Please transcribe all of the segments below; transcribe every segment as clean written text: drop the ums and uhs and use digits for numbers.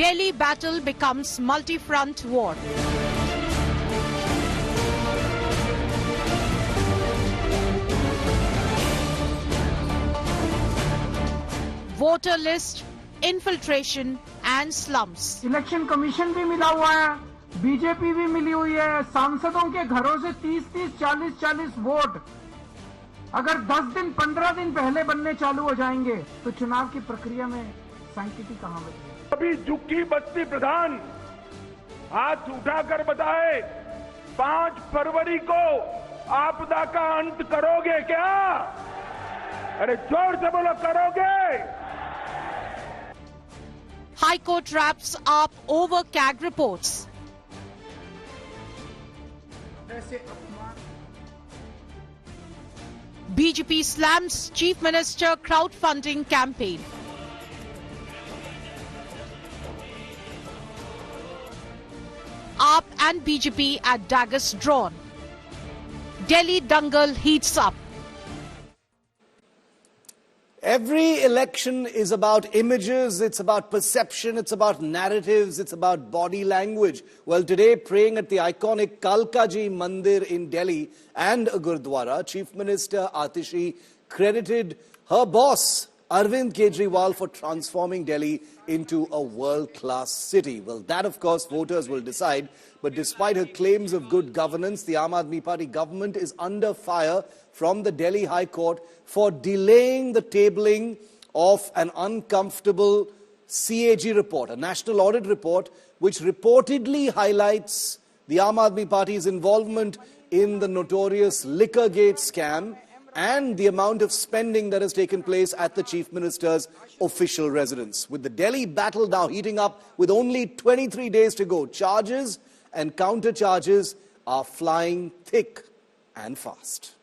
Delhi battle becomes multi-front war. Voter list, infiltration and slums. Election commission भी मिला हुआ है, बीजेपी भी मिली हुई है, सांसदों के घरों से 30-30, 40-40 वोट अगर 10 दिन 15 दिन पहले बनने चालू हो जाएंगे तो चुनाव की प्रक्रिया में सैंक्टिटी कहां बचेगी? अभी झुग्गी बस्ती प्रधान हाथ उठाकर बताए 5 फरवरी को आपदा का अंत करोगे क्या? अरे जोर से बोलो, करोगे? High Court wraps up over CAG reports. BJP slams Chief Minister crowdfunding campaign. AAP and BJP at daggers drawn. Delhi dangle heats up. Every election is about images, it's about perception, it's about narratives, it's about body language. Well, today, praying at the iconic Kalka Ji Mandir in Delhi and a Gurdwara, Chief Minister Atishi credited her boss, Arvind Kejriwal, for transforming Delhi into a world-class city. Well, that, of course, voters will decide. But despite her claims of good governance, the Aam Aadmi Party government is under fire from the Delhi High Court for delaying the tabling of an uncomfortable CAG report, a national audit report, which reportedly highlights the Aam Aadmi Party's involvement in the notorious Liquorgate scam and the amount of spending that has taken place at the Chief Minister's official residence. With the Delhi battle now heating up with only 23 days to go, charges and counter-charges are flying thick and fast.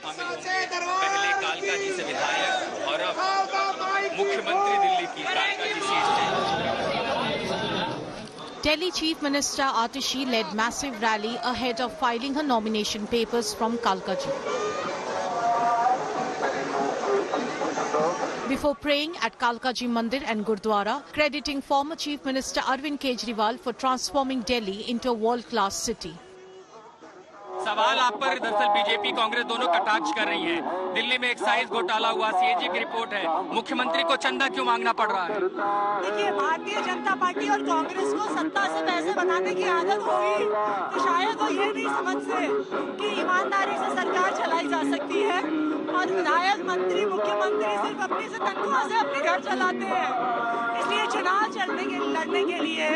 पहले कालका जी से विधायक और अब मुख्यमंत्री दिल्ली की कालका जी seat से। Delhi Chief Minister Atishi led massive rally ahead of filing her nomination papers from Kalka Ji. Before praying at Kalka Ji Mandir and Gurdwara, crediting former Chief Minister Arvind Kejriwal for transforming Delhi into a world-class city. सवाल आप पर दरअसल BJP Congress दोनों कटाक्ष कर रही हैं। दिल्ली में एक्साइज घोटाला हुआ, सीएजी की रिपोर्ट है, मुख्यमंत्री को चंदा क्यों मांगना पड़ रहा है? देखिए, भारतीय जनता पार्टी और कांग्रेस को सत्ता से पैसे बनाने की आदत होगी तो शायद वो ये नहीं समझते कि ईमानदारी से सरकार चलाई जा सकती है और विधायक, मंत्री, मुख्यमंत्री सिर्फ अपनी से तनख्वाह से अपने घर चलाते हैं। इसलिए चुनाव लड़ने के लिए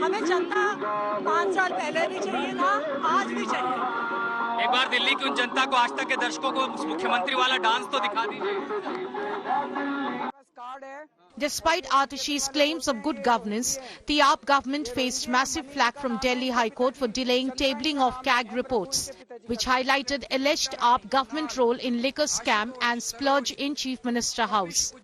हमें चंदा 5 साल पहले भी चाहिए था, आज भी चाहिए। एक बार दिल्ली की उन जनता को, आज तक के दर्शकों को मुख्यमंत्री वाला डांस तो दिखा दीजिए। Despite Atishi's claims of good governance, the AAP government faced massive flack from Delhi High Court for delaying tabling of CAG reports, which highlighted alleged AAP government role in liquor scam and splurge in Chief Minister House.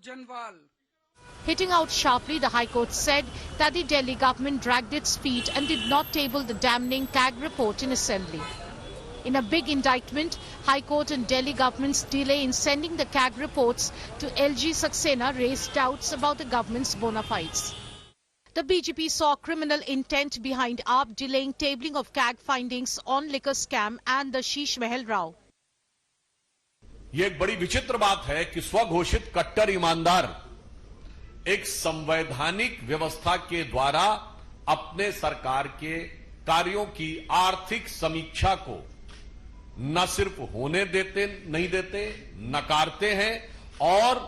Hitting out sharply, the High Court said that the Delhi government dragged its feet and did not table the damning CAG report in assembly. In a big indictment, High Court and Delhi government's delay in sending the CAG reports to LG Saxena raised doubts about the government's bona fides. The BJP saw criminal intent behind AAP delaying tabling of CAG findings on liquor scam and the Sheesh Mahal Rao. ये एक बड़ी विचित्र बात है कि स्वघोषित कट्टर ईमानदार एक संवैधानिक व्यवस्था के द्वारा अपने सरकार के कार्यों की आर्थिक समीक्षा को न सिर्फ होने देते नहीं देते, नकारते हैं और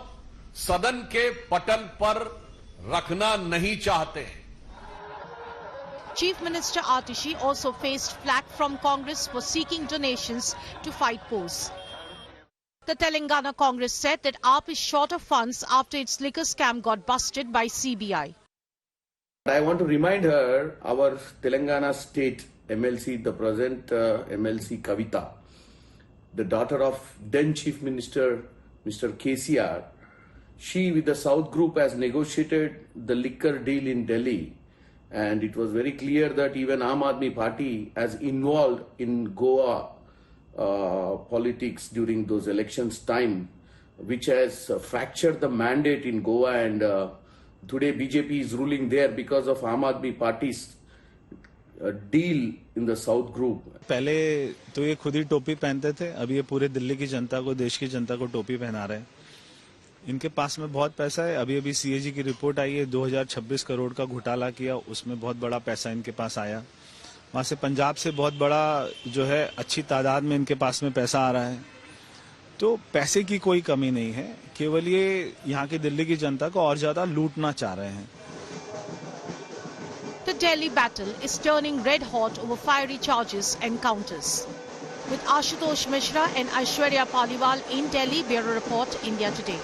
सदन के पटल पर रखना नहीं चाहते हैं। Chief Minister Atishi also faced flack from Congress for seeking donations to fight poors. The Telangana Congress said that AAP is short of funds after its liquor scam got busted by CBI. I want to remind her, our Telangana state MLC, the present MLC Kavita, the daughter of then Chief Minister Mr. KCR, she with the South Group has negotiated the liquor deal in Delhi, and it was very clear that even Aam Aadmi Party has involved in Goa politics during those elections time, which has fractured the mandate in Goa and today BJP is ruling there because of Aam Aadmi Party's deal in the South Group. पहले तो ये खुद ही टोपी पहनते थे, अब ये पूरे दिल्ली की जनता को, देश की जनता को टोपी पहना रहे हैं। इनके पास में बहुत पैसा है। अभी अभी CAG की रिपोर्ट आई है, 2026 करोड़ का घोटाला किया, उसमें बहुत बड़ा पैसा इनके पास आया। वहां से पंजाब से बहुत बड़ा जो है अच्छी तादाद में इनके पास में पैसा आ रहा है। तो पैसे की कोई कमी नहीं है, केवल ये यहाँ की दिल्ली की जनता को और ज्यादा लूटना चाह रहे हैं। The Delhi battle is turning red hot over fiery charges and counters. With Ashutosh Mishra and Aishwarya Paliwal in Delhi, Bureau Report, India Today.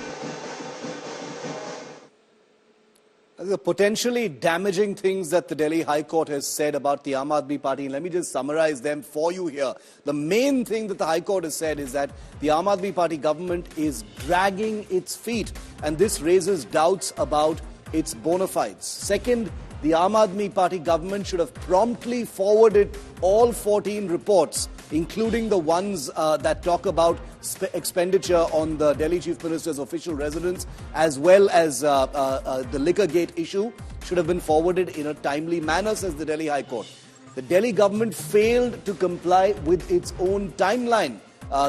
The potentially damaging things that the Delhi High Court has said about the Aam Aadmi Party, and let me just summarize them for you here. The main thing that the High Court has said is that the Aam Aadmi Party government is dragging its feet, and this raises doubts about its bona fides. Second, the Aam Aadmi Party government should have promptly forwarded all 14 reports, including the ones that talk about expenditure on the Delhi Chief Minister's official residence, as well as the liquor gate issue, should have been forwarded in a timely manner, says the Delhi High Court. The Delhi government failed to comply with its own timeline,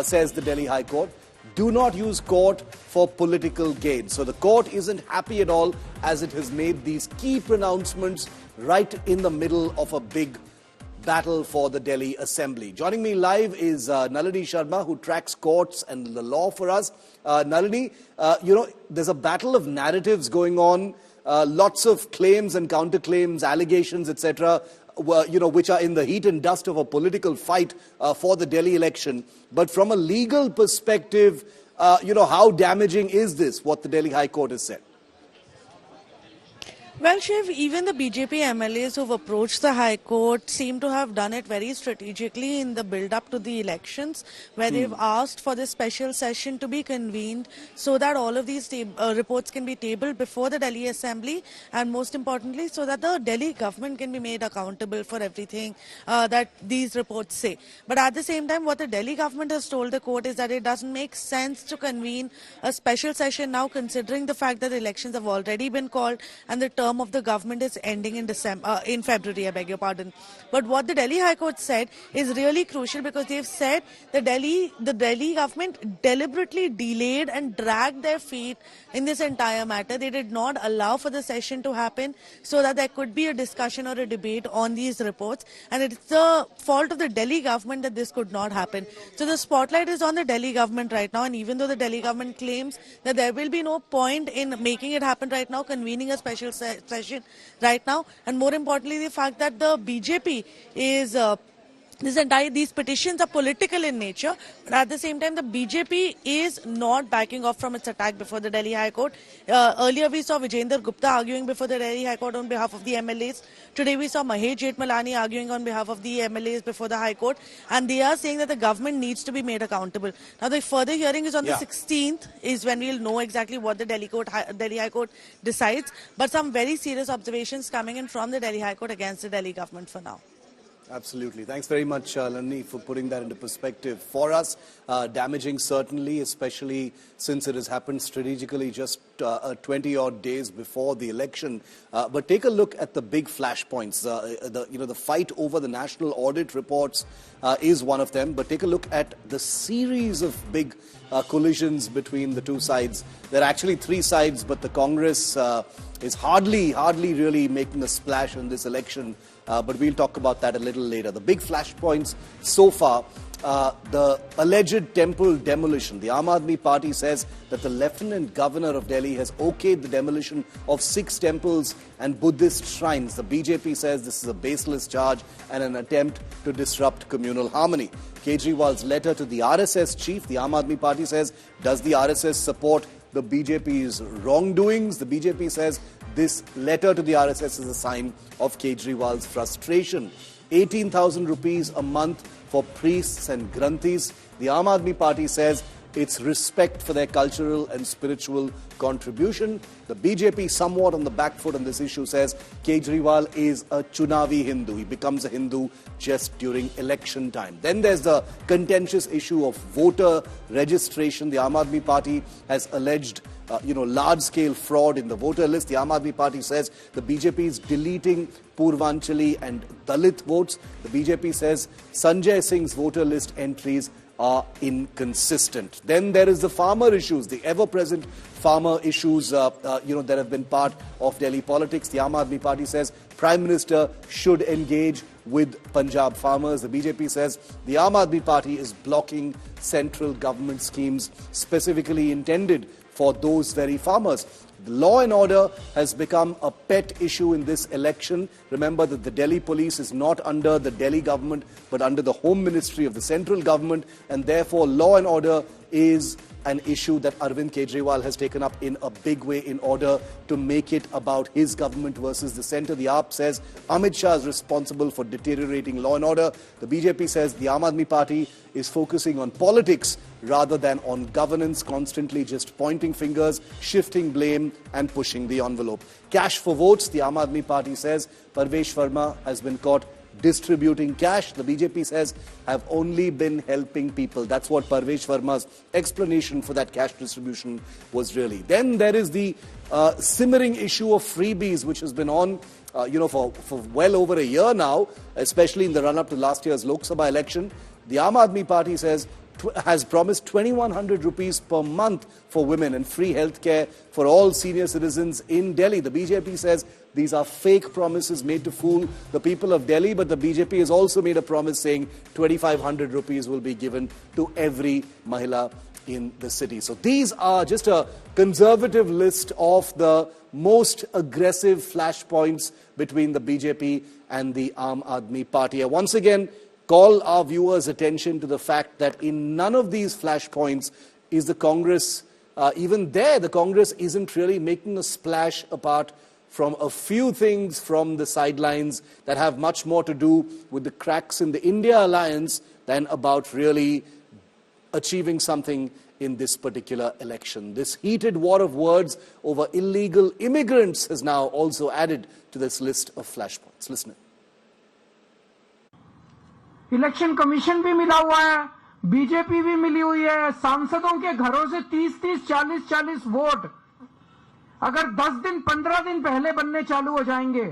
says the Delhi High Court. Do not use court for political gain. So the court isn't happy at all, as it has made these key pronouncements right in the middle of a big battle for the Delhi Assembly. Joining me live is Nalini Sharma, who tracks courts and the law for us. Nalini, there's a battle of narratives going on, lots of claims and counterclaims, allegations, etc., which are in the heat and dust of a political fight for the Delhi election. But from a legal perspective, how damaging is this, what the Delhi High Court has said? Well, Shiv, even the BJP MLAs who've approached the High Court seem to have done it very strategically in the build-up to the elections, where they've asked for this special session to be convened so that all of these reports can be tabled before the Delhi Assembly, and most importantly, so that the Delhi government can be made accountable for everything that these reports say. But at the same time, what the Delhi government has told the court is that it doesn't make sense to convene a special session now, considering the fact that the elections have already been called and the term of the government is ending in February, I beg your pardon. But what the Delhi High Court said is really crucial, because they've said the Delhi government deliberately delayed and dragged their feet in this entire matter. They did not allow for the session to happen so that there could be a discussion or a debate on these reports, and it's the fault of the Delhi government that this could not happen. So the spotlight is on the Delhi government right now, and even though the Delhi government claims that there will be no point in making it happen right now, convening a special session right now, and more importantly the fact that the BJP is these petitions are political in nature, but at the same time the BJP is not backing off from its attack before the Delhi High Court. Earlier we saw Vijender Gupta arguing before the Delhi High Court on behalf of the MLAs. Today we saw Mahesh Jethmalani arguing on behalf of the MLAs before the High Court, and they are saying that the government needs to be made accountable. Now the further hearing is on the 16th, is when we'll know exactly what the Delhi High Court decides, but some very serious observations coming in from the Delhi High Court against the Delhi government for now. Absolutely. Thanks very much, Nalini, for putting that into perspective for us. Damaging, certainly, especially since it has happened strategically just 20-odd days before the election. But take a look at the big flashpoints. The fight over the national audit reports is one of them. But take a look at the series of big collisions between the two sides. There are actually three sides, but the Congress is hardly really making a splash in this election. But we'll talk about that a little later. The big flashpoints so far, the alleged temple demolition. The Aam Aadmi Party says that the Lieutenant Governor of Delhi has okayed the demolition of 6 temples and Buddhist shrines. The BJP says this is a baseless charge and an attempt to disrupt communal harmony. Kejriwal's letter to the RSS chief, the Aam Aadmi Party says, does the RSS support the BJP's wrongdoings? The BJP says this letter to the RSS is a sign of Kejriwal's frustration. 18,000 rupees a month for priests and granthis. The Aam Aadmi Party says it's respect for their cultural and spiritual contribution. The BJP, somewhat on the back foot on this issue, says Kejriwal is a Chunavi Hindu. He becomes a Hindu just during election time. Then there's the contentious issue of voter registration. The Aam Aadmi Party has alleged large-scale fraud in the voter list. The Aam Aadmi Party says the BJP is deleting Purvanchali and Dalit votes. The BJP says Sanjay Singh's voter list entries are inconsistent. Then there is the farmer issues, the ever-present farmer issues, that have been part of Delhi politics. The Aam Aadmi Party says Prime Minister should engage with Punjab farmers. The BJP says the Aam Aadmi Party is blocking central government schemes specifically intended for those very farmers. The law and order has become a pet issue in this election. Remember that the Delhi police is not under the Delhi government but under the Home Ministry of the central government, and therefore law and order is an issue that Arvind Kejriwal has taken up in a big way in order to make it about his government versus the centre. The AAP says Amit Shah is responsible for deteriorating law and order. The BJP says the Aam Aadmi Party is focusing on politics rather than on governance, constantly just pointing fingers, shifting blame and pushing the envelope. Cash for votes, the Aam Aadmi Party says Parvesh Verma has been caught distributing cash. The BJP says have only been helping people. That's what Parvesh Verma's explanation for that cash distribution was really. Then there is the simmering issue of freebies, which has been on for well over a year now, especially in the run-up to last year's Lok Sabha election. The Aam Aadmi Party says has promised 2,100 rupees per month for women and free healthcare for all senior citizens in Delhi. The BJP says these are fake promises made to fool the people of Delhi, but the BJP has also made a promise saying 2,500 rupees will be given to every Mahila in the city. So these are just a conservative list of the most aggressive flashpoints between the BJP and the Aam Aadmi Party. I once again call our viewers' attention to the fact that in none of these flashpoints is the Congress, even there, the Congress isn't really making a splash apart from a few things from the sidelines that have much more to do with the cracks in the India alliance than about really achieving something in this particular election. This heated war of words over illegal immigrants has now also added to this list of flashpoints. Listen. Election commission भी मिला हुआ है, BJP भी मिली हुई है, सांसदों के घरों से 30-30, 40-40 वोट अगर 10 दिन 15 दिन पहले बनने चालू हो जाएंगे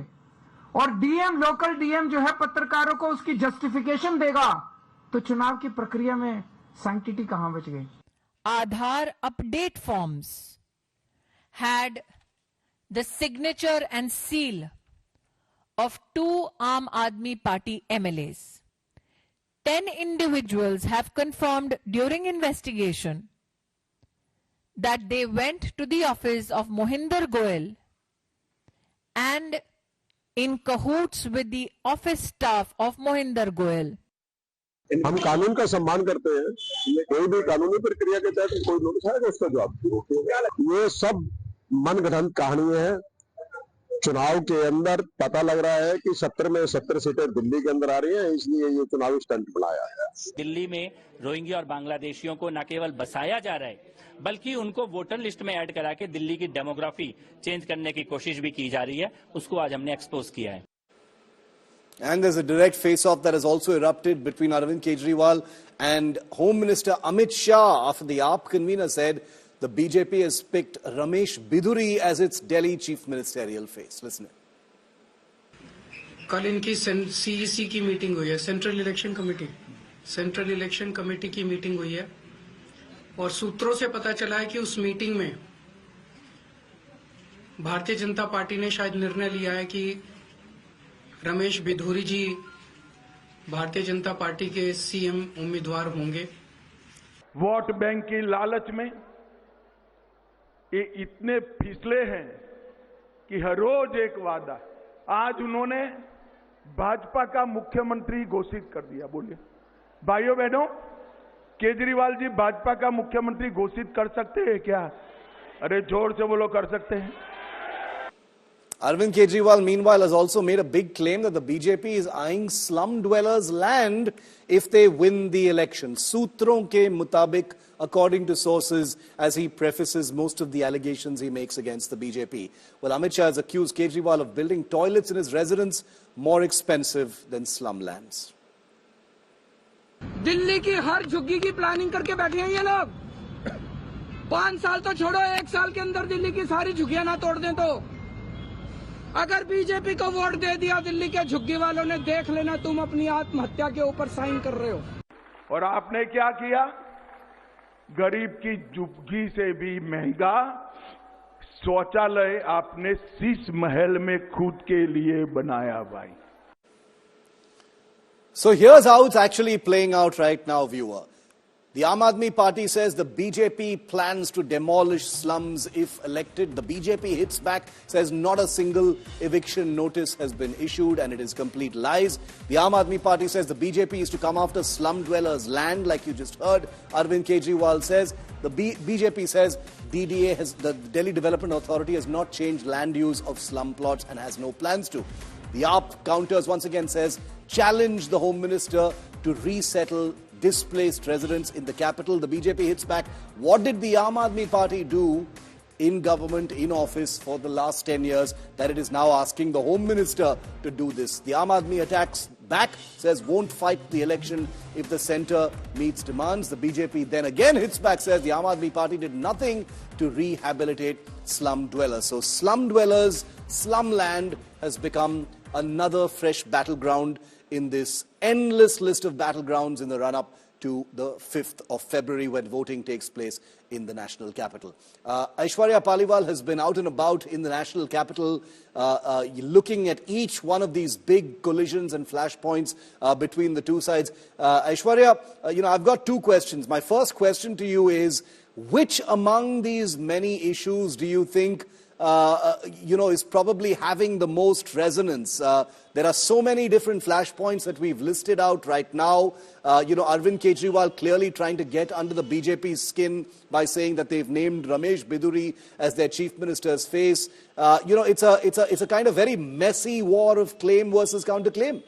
और डीएम, लोकल डीएम जो है पत्रकारों को उसकी जस्टिफिकेशन देगा, तो चुनाव की प्रक्रिया में सैंक्टिटी कहां बच गई? Aadhaar update forms had the signature and seal of 2 Aam Aadmi Party MLAs. 10 individuals have confirmed during investigation that they went to the office of Mohinder Goel and in cahoots with the office staff of Mohinder Goel. हम कानून का सम्मान करते हैं, कोई भी कानूनी प्रक्रिया के तहत कोई नोटिस आएगा उसका जवाब। ये सब मनगढ़ंत कहानी है। चुनाव के अंदर पता लग रहा है कि 17 में 17 सीटें दिल्ली के अंदर आ रही हैं, इसलिए ये चुनावी स्टंट बनाया है। दिल्ली में रोहिंग्या और बांग्लादेशियों को न केवल बसाया जा रहा है, बल्कि उनको वोटर लिस्ट में ऐड करा के दिल्ली की डेमोग्राफी चेंज करने की कोशिश भी की जा रही है। उसको आज हमने एक्सपोज किया है। And there's a direct face-off that has also erupted between Arvind Kejriwal and Home Minister Amit Shah after the AAP convener said the BJP has picked Ramesh Biduri as its Delhi chief ministerial face. Listen. कल इनकी CEC की meeting हुई है, central election committee की meeting हुई है और सूत्रों से पता चला है कि उस मीटिंग में भारतीय जनता पार्टी ने शायद निर्णय लिया है कि रमेश बिधूरी जी भारतीय जनता पार्टी के सीएम उम्मीदवार होंगे। वोट बैंक की लालच में ये इतने फिसले हैं कि हर रोज एक वादा। आज उन्होंने भाजपा का मुख्यमंत्री घोषित कर दिया। बोलिए भाइयों बहनों, केजरीवाल जी भाजपा का मुख्यमंत्री घोषित कर सकते हैं क्या? अरे जोर से बोलो, कर सकते हैं। Arvind Kejriwal, meanwhile, has also made a big claim that the BJP is eyeing slum dwellers' land if they win the election. Sutron ke mutabik, according to sources, as he prefaces most of the allegations he makes against the BJP. Well, Amit Shah has accused Kejriwal of building toilets in his residence more expensive than slum lands. Delhi की हर झुग्गी की planning करके बैठे हैं ये लोग। 5 साल तो छोड़ो, 1 साल के अंदर दिल्ली की सारी झुग्गियां ना तोड़ दें तो अगर बीजेपी को वोट दे दिया दिल्ली के झुग्गी वालों ने, देख लेना तुम अपनी आत्महत्या के ऊपर साइन कर रहे हो। और आपने क्या किया? गरीब की झुग्गी से भी महंगा शौचालय आपने शीश महल में खुद के लिए बनाया भाई। So here's how it's actually playing out right now, viewer. The Aam Aadmi Party says the BJP plans to demolish slums if elected. The BJP hits back, says not a single eviction notice has been issued and it is complete lies. The Aam Aadmi Party says the BJP is to come after slum dwellers' land, like you just heard. Arvind Kejriwal says the BJP says DDA the Delhi Development Authority has not changed land use of slum plots and has no plans to. The AAP counters once again says challenge the Home Minister to resettle displaced residents in the capital. The BJP hits back. What did the Aam Aadmi Party do in government, in office for the last 10 years that it is now asking the Home Minister to do this? The Aam Aadmi attacks back, says won't fight the election if the centre meets demands. The BJP then again hits back, says the Aam Aadmi Party did nothing to rehabilitate slum dwellers. So slum dwellers, slum land has become another fresh battleground in this endless list of battlegrounds in the run-up to the 5th of February when voting takes place in the national capital. Aishwarya Paliwal has been out and about in the national capital looking at each one of these big collisions and flashpoints between the two sides. Aishwarya, I've got two questions. My first question to you is, which among these many issues do you think is probably having the most resonance? There are so many different flashpoints that we've listed out right now. Arvind Kejriwal clearly trying to get under the BJP's skin by saying that they've named Ramesh Biduri as their chief minister's face. It's a kind of very messy war of claim versus counterclaim.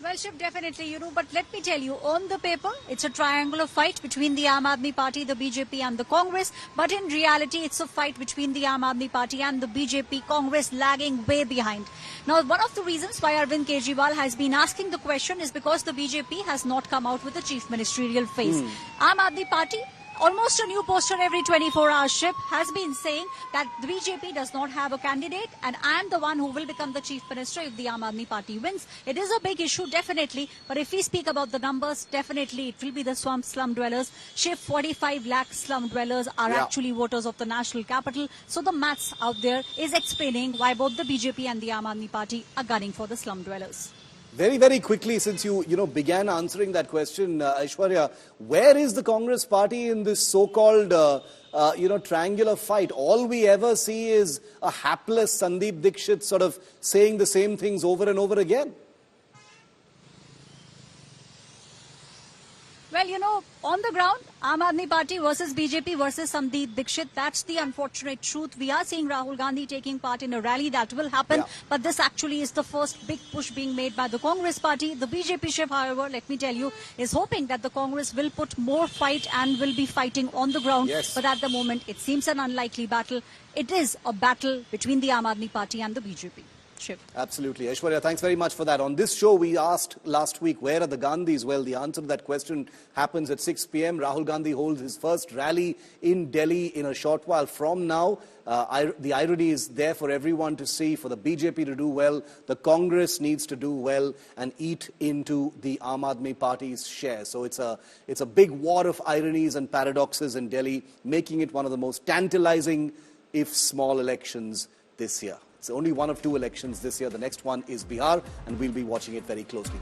Well, Shiv, definitely, but let me tell you, on the paper, it's a triangular fight between the Aam Aadmi Party, the BJP and the Congress. But in reality, it's a fight between the Aam Aadmi Party and the BJP, Congress lagging way behind. Now, one of the reasons why Arvind Kejriwal has been asking the question is because the BJP has not come out with a chief ministerial face. Aam Aadmi Party, almost a new poster every 24 hours, Shiv, has been saying that the BJP does not have a candidate and I am the one who will become the chief minister if the Aam Aadmi Party wins. It is a big issue, definitely, but if we speak about the numbers, definitely it will be the slum dwellers. Shiv, 45 lakh slum dwellers are actually voters of the national capital. So the maths out there is explaining why both the BJP and the Aam Aadmi Party are gunning for the slum dwellers. Very, very quickly, since you began answering that question, Aishwarya, where is the Congress party in this so-called, triangular fight? All we ever see is a hapless Sandeep Dixit sort of saying the same things over and over again. Well, on the ground, Aam Aadmi Party versus BJP versus Sandeep Dixit, that's the unfortunate truth. We are seeing Rahul Gandhi taking part in a rally that will happen, but this actually is the first big push being made by the Congress Party. The BJP chief, however, let me tell you, is hoping that the Congress will put more fight and will be fighting on the ground. Yes. But at the moment, it seems an unlikely battle. It is a battle between the Aam Aadmi Party and the BJP. Shiv. Absolutely. Aishwarya, thanks very much for that. On this show, we asked last week, where are the Gandhis? Well, the answer to that question happens at 6 p.m. Rahul Gandhi holds his first rally in Delhi in a short while from now. The irony is there for everyone to see. For the BJP to do well, the Congress needs to do well and eat into the Aam Aadmi Party's share. So it's a big war of ironies and paradoxes in Delhi, making it one of the most tantalizing, if small, elections this year. It's only one of two elections this year. The next one is Bihar, and we'll be watching it very closely.